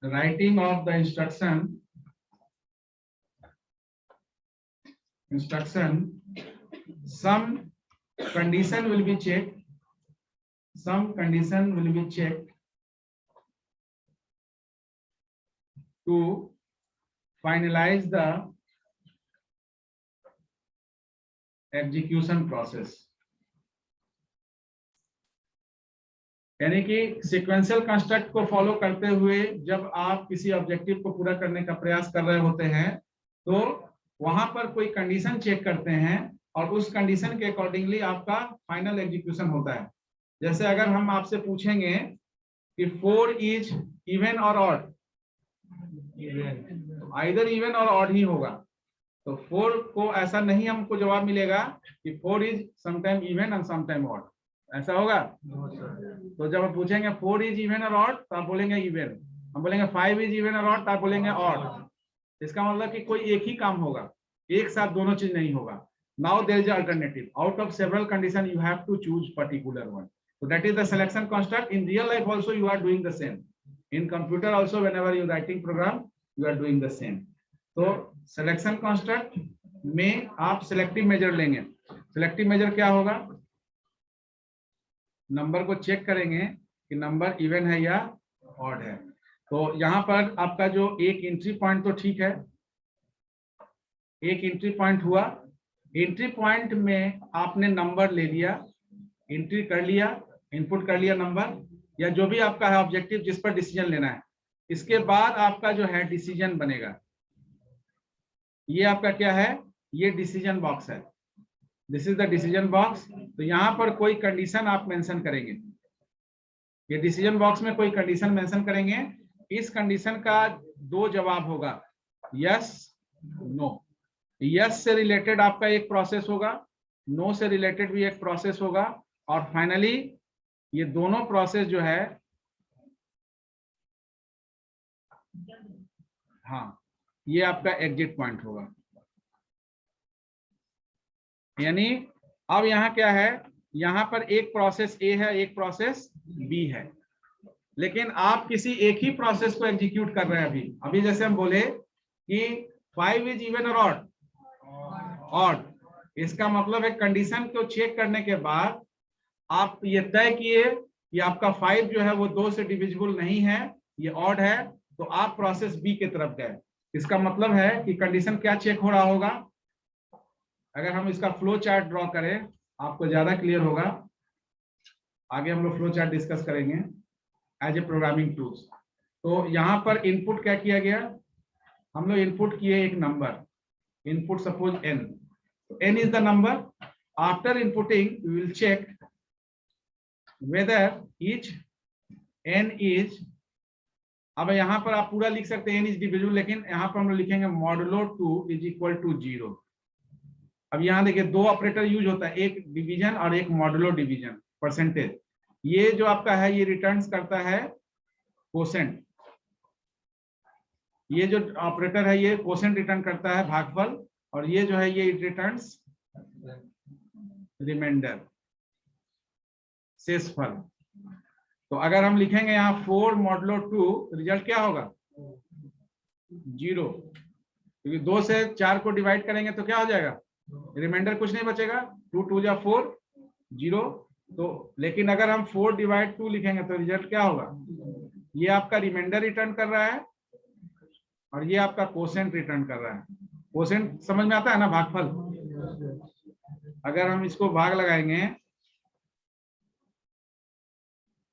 writing of the instruction some condition will be checked, to finalize the execution process। यानी कि सीक्वेंशियल कंस्ट्रक्ट को फॉलो करते हुए जब आप किसी ऑब्जेक्टिव को पूरा करने का प्रयास कर रहे होते हैं तो वहां पर कोई कंडीशन चेक करते हैं और उस कंडीशन के अकॉर्डिंगली आपका फाइनल एग्जीक्यूशन होता है। जैसे अगर हम आपसे पूछेंगे कि 4 इज इवन और ऑड, आइदर इवन और ऑड ही होगा, तो 4 को ऐसा नहीं हमको जवाब मिलेगा कि 4 is sometime even and sometime odd, ऐसा होगा? तो जब आप पूछेंगे 4 इज इवन और ऑड तो आप बोलेंगे इवन, हम बोलेंगे 5 इज इवन और ऑड तो आप बोलेंगे ऑड। इसका मतलब कि कोई एक ही काम होगा, एक साथ दोनों चीज नहीं होगा। Now there is an alternative. Out of several conditions, you have to choose particular one. So that is the selection construct. In real life also you are doing the same. In computer also, whenever you writing program, you are doing the same. So selection construct में आप selective measure लेंगे। Selective measure क्या होगा? Number को check करेंगे कि number even है या ऑड है। तो यहाँ पर आपका जो एक एंट्री पॉइंट तो ठीक है, एक एंट्री पॉइंट हुआ। एंट्री पॉइंट में आपने नंबर ले लिया, एंट्री कर लिया, इनपुट कर लिया नंबर या जो भी आपका है ऑब्जेक्टिव जिस पर डिसीजन लेना है। इसके बाद आपका जो है डिसीजन बनेगा। ये आपका क्या है? ये डिसीजन बॉक्स है। This is the decision box. तो यहाँ पर कोई कंडीशन आप मेंशन करेंगे, ये डिसीजन बॉक्स में कोई कंडीशन मेंशन करेंगे। इस कंडीशन का दो जवाब होगा, यस नो। यस से रिलेटेड आपका एक प्रोसेस होगा, नो से रिलेटेड भी एक प्रोसेस होगा, और फाइनली ये दोनों प्रोसेस जो है, हाँ, ये आपका एग्जिट पॉइंट होगा। यानी अब यहाँ क्या है, यहाँ पर एक प्रोसेस ए है, एक प्रोसेस बी है, लेकिन आप किसी एक ही प्रोसेस को एग्जीक्यूट कर रहे हैं। अभी जैसे हम बोले कि 5 इज इवन और ऑड, ऑड, इसका मतलब है कंडीशन को चेक करने के बाद आप ये तय किए कि आपका 5 जो है वो 2 से डिविजिबल नहीं है, ये ऑड है, तो आप प्रोसेस बी की तरफ गए। इसका मतलब है कि कंडीशन क्या चेक हो रहा होगा। अगर हम इसका फ्लो चार्ट ड्रॉ करें आपको ज्यादा क्लियर होगा, आगे हम लोग फ्लो चार्ट डिस्कस करेंगे एज ए प्रोग्रामिंग टूल्स। तो यहाँ पर इनपुट क्या किया गया, हम लोग इनपुट किए एक number, input suppose n, n is the number. After inputting we will check whether each n is, अब यहाँ पर आप पूरा लिख सकते हैं n is divisible, लेकिन यहाँ पर हम लोग लिखेंगे मॉडुलो 2 is equal to 0। अब यहाँ देखिए दो ऑपरेटर यूज होता है, एक डिवीजन और एक मॉडुलो डिवीजन, परसेंटेज। ये जो आपका है ये रिटर्न्स करता है कोसेंट, ये जो ऑपरेटर है ये कोसेंट रिटर्न करता है, भागफल, और ये जो है ये रिटर्न्स रिमाइंडर, शेषफल। तो अगर हम लिखेंगे यहाँ 4 मॉडुलो 2, रिजल्ट क्या होगा? 0, क्योंकि 2 से 4 को डिवाइड करेंगे तो क्या हो जाएगा? रिमाइंडर कुछ नहीं बचेगा, 2 2 जा 4, 0। तो लेकिन अगर हम 4 डिवाइड 2 लिखेंगे तो रिजल्ट क्या होगा? ये आपका रिमाइंडर रिटर्न कर रहा है और ये आपका कोसेंट रिटर्न कर रहा है। कोसेंट समझ में आता है ना, भागफल। अगर हम इसको भाग लगाएंगे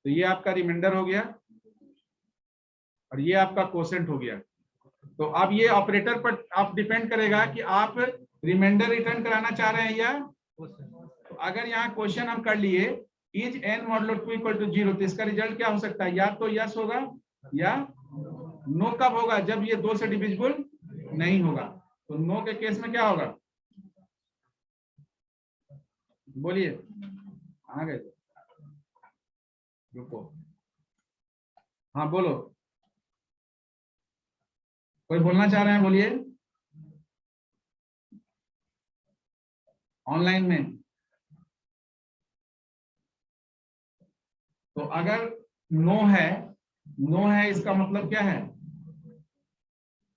तो ये आपका रिमाइंडर हो गया और ये आपका कोसेंट हो गया। तो अब ये ऑपरेटर पर आप डिपेंड करेगा कि आप रिमाइंडर रिटर्न कराना चाह रहे हैं या। तो अगर यहाँ क्वेश्चन हम कर लिए is n modulo 2 equal to 0, तो इसका रिजल्ट क्या हो सकता है? या तो यस होगा या नो। कब होगा? जब ये 2 से डिविजिबल नहीं होगा। तो नो के केस में क्या होगा? बोलिए, आ गए, रुको, हाँ बोलो, कोई बोलना चाह रहे हैं? बोलिए, ऑनलाइन में। तो अगर नो है, नो है इसका मतलब क्या है?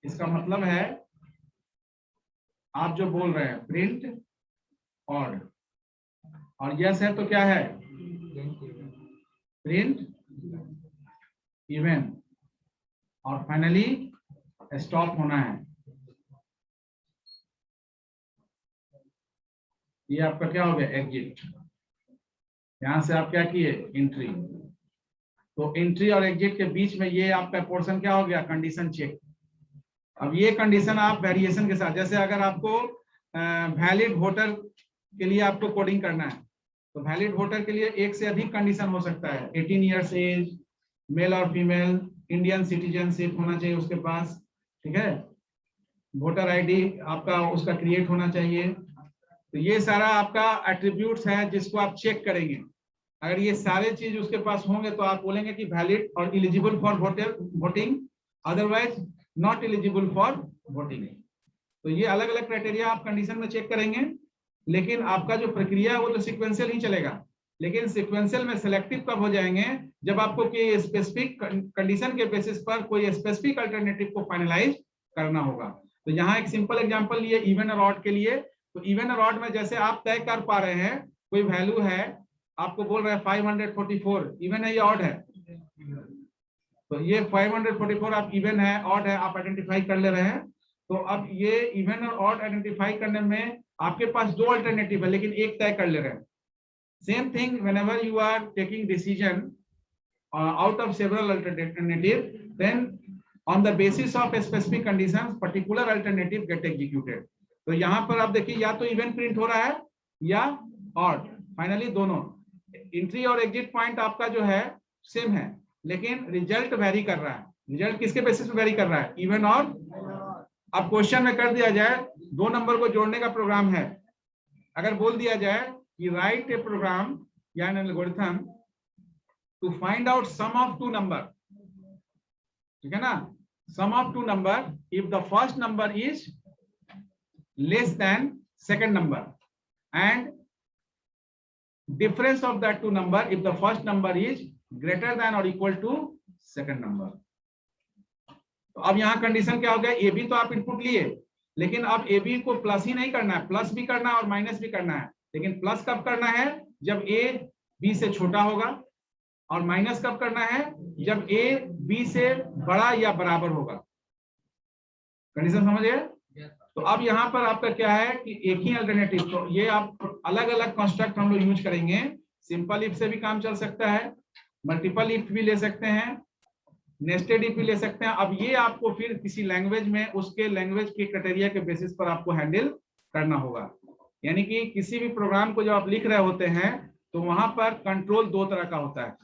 इसका मतलब है आप जो बोल रहे हैं प्रिंट ऑड, और यस है तो क्या है? प्रिंट इवन, और फाइनली स्टॉप होना है। ये आपका क्या हो गया? एग्जिट। यहां से आप क्या किए? एंट्री। तो एंट्री और एग्जिट के बीच में ये आपका पोर्शन क्या हो गया? Condition check. अब ये कंडीशन आप वेरिएशन के साथ, जैसे अगर आपको वैलिड वोटर के लिए आपको कोडिंग करना है तो वैलिड वोटर के लिए एक से अधिक कंडीशन हो सकता है। 18 इयर्स एज, मेल और फीमेल, इंडियन सिटीजनशिप होना चाहिए उसके पास, ठीक है, वोटर आईडी आपका उसका क्रिएट होना चाहिए। तो ये सारा आपका एट्रीब्यूट्स है जिसको आप चेक करेंगे। अगर ये सारे चीज उसके पास होंगे तो आप बोलेंगे कि वैलिड और eligible for voting, otherwise not eligible for voting. तो ये अलग अलग क्राइटेरिया आप कंडीशन में चेक करेंगे, लेकिन आपका जो प्रक्रिया है वो तो सिक्वेंशियल ही चलेगा। लेकिन सिक्वेंशियल में सिलेक्टिव कब हो जाएंगे, जब आपको कोई स्पेसिफिक कंडीशन के बेसिस पर कोई स्पेसिफिक अल्टरनेटिव को फाइनलाइज करना होगा। तो यहाँ एक सिंपल एग्जांपल लिए इवन और ऑड के लिए। तो इवन और ऑड में जैसे आप तय कर पा रहे हैं, कोई वैल्यू है आपको बोल रहे हैं 544, इवन है या ऑड है? तो ये 544 आप इवन है ऑड है आप आइडेंटिफाई कर ले रहे हैं। तो अब ये इवन और ऑड आइडेंटिफाई करने में आपके पास दो अल्टरनेटिव है, लेकिन एक तय कर ले रहे हैं। Same thing whenever you are taking decision out of several alternative, then on the basis of specific conditions particular alternative get executed। तो यहाँ पर आप देखिए या तो इवन प्रिंट हो रहा है या ऑड, फाइनली दोनों एंट्री और एग्जिट पॉइंट आपका जो है सेम है, लेकिन रिजल्ट वेरी कर रहा है। रिजल्ट किसके बेसिस पे वेरी कर रहा है? इवन और। अब क्वेश्चन में कर दिया जाए दो नंबर को जोड़ने का प्रोग्राम है, अगर बोल दिया जाए कि राइट ए प्रोग्राम या an algorithm to find out sum of two number, ठीक है ना, sum of two number if the first number is less than second number and difference of that two number if the first number is greater than और equal to second number. तो अब यहाँ condition क्या हो गया, A B तो आप input लिए, लेकिन अब ए बी को प्लस ही नहीं करना है, प्लस भी करना है और माइनस भी करना है। लेकिन प्लस कब करना है? जब ए बी से छोटा होगा, और माइनस कब करना है? जब ए बी से बड़ा या बराबर होगा। कंडीशन समझिए। तो अब यहाँ पर आपका क्या है कि एक ही अल्टरनेटिव, तो ये आप अलग अलग कंस्ट्रक्ट हम लोग यूज करेंगे। सिंपल इफ से भी काम चल सकता है, मल्टीपल इफ भी ले सकते हैं, नेस्टेड इफ भी ले सकते हैं। अब ये आपको फिर किसी लैंग्वेज में उसके लैंग्वेज के क्राइटेरिया के बेसिस पर आपको हैंडल करना होगा। यानी कि किसी भी प्रोग्राम को जब आप लिख रहे होते हैं तो वहां पर कंट्रोल दो तरह का होता है।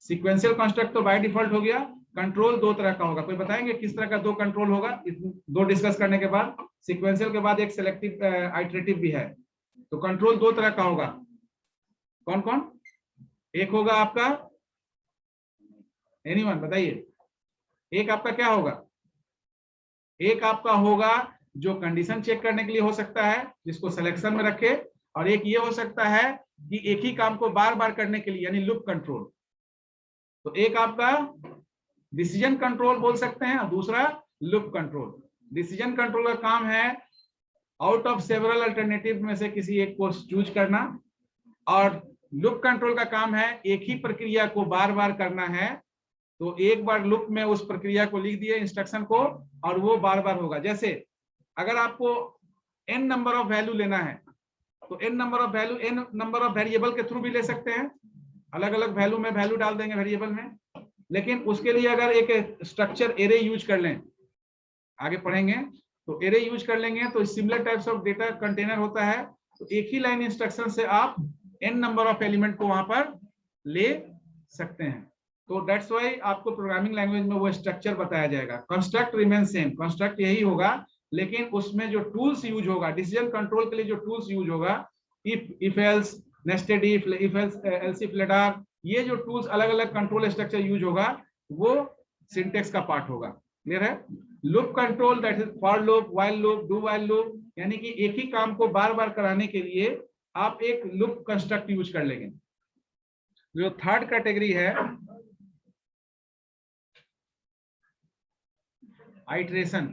सीक्वेंशियल कंस्ट्रक्ट तो बाय डिफॉल्ट हो गया, कंट्रोल दो तरह का होगा। कोई बताएंगे किस तरह का दो कंट्रोल होगा? दो डिस्कस करने के बाद, सीक्वेंशियल के बाद एक सिलेक्टिव आइटरेटिव भी है। तो कंट्रोल दो तरह का होगा, कौन कौन? एक होगा आपका, एनीवन बताइए, एक आपका क्या होगा? एक आपका होगा जो कंडीशन चेक करने के लिए हो सकता है, जिसको सिलेक्शन में रखे, और एक ये हो सकता है कि एक ही काम को बार बार करने के लिए, यानी लूप कंट्रोल। तो एक आपका डिसीजन कंट्रोल बोल सकते हैं और दूसरा लूप कंट्रोल। डिसीजन कंट्रोल का काम है आउट ऑफ सेवरल अल्टरनेटिव में से किसी एक को चूज करना, और लूप कंट्रोल का काम है एक ही प्रक्रिया को बार बार करना है। तो एक बार लूप में उस प्रक्रिया को लिख दिए इंस्ट्रक्शन को, और वो बार बार होगा। जैसे अगर आपको n नंबर ऑफ वैल्यू लेना है तो n number of value n number of variable के थ्रू भी ले सकते हैं, अलग अलग वैल्यू में वैल्यू डाल देंगे वेरिएबल में। लेकिन उसके लिए अगर एक स्ट्रक्चर एरे यूज कर लें, आगे पढ़ेंगे, तो एरे यूज कर लेंगे तो similar types of data container होता है। तो एक ही लाइन इंस्ट्रक्शन से आप n नंबर ऑफ एलिमेंट को वहां पर ले सकते हैं। तो दैट्स व्हाई आपको प्रोग्रामिंग लैंग्वेज में वो स्ट्रक्चर बताया जाएगा। कंस्ट्रक्ट रिमेन सेम, कंस्ट्रक्ट यही होगा, लेकिन उसमें जो टूल्स यूज होगा डिसीजन कंट्रोल के लिए, जो टूल्स यूज होगा, if else, nested if else if ladder, ये जो टूल्स अलग अलग कंट्रोल स्ट्रक्चर यूज होगा वो सिंटेक्स का पार्ट होगा। क्लियर है? Loop control that is for loop, while loop, do while loop, यानी कि एक ही काम को बार बार कराने के लिए आप एक लूप कंस्ट्रक्ट यूज कर लेंगे। जो थर्ड कैटेगरी है आइटरेशन।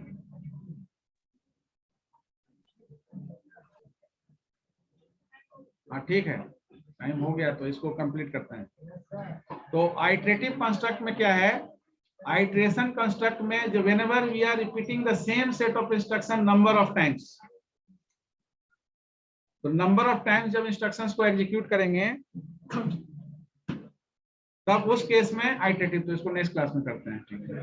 हाँ ठीक है, टाइम हो गया तो इसको कंप्लीट करते हैं। तो आइटरेटिव कंस्ट्रक्ट में क्या है? आइटरेशन कंस्ट्रक्ट में जो whenever we are repeating the same set of instruction number of times, तो नंबर ऑफ टाइम्स जब इंस्ट्रक्शंस को एग्जीक्यूट करेंगे तब उस केस में आइटरेटिव। तो इसको नेक्स्ट क्लास में करते हैं, ठीक है।